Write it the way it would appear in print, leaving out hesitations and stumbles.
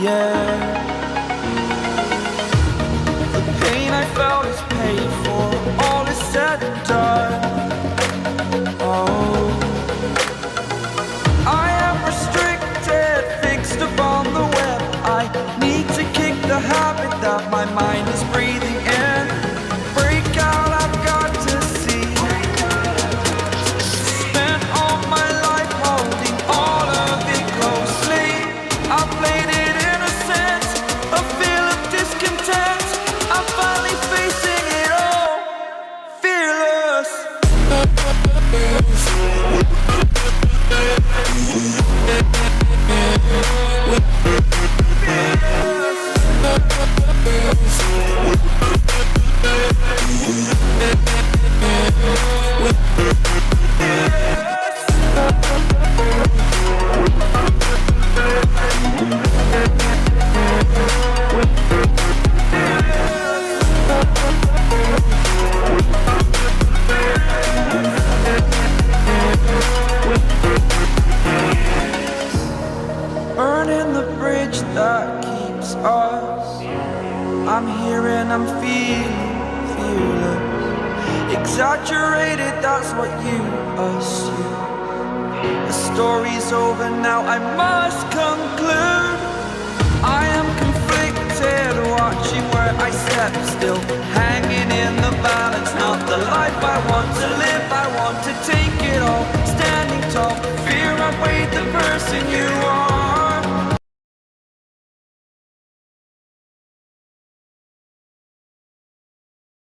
air. The pain I felt is paid for, all is said and done. Oh, I am restricted, fixed upon the web. I need to kick the habit that my mind is breathing in. Break out, I've got to see. Spent all my life holding all of it closely. I played it innocent, a feel of discontent. I'm finally facing it all, fearless. Burning the bridge that keeps us. I'm here and I'm feeling fearless. Exaggerated, that's what you assume. The story's over now, I must conclude. I am conflicted, watching where I step still, hanging in the balance. Not the life I want to live, I want to take it all. Standing tall, fear I weighed the person you are.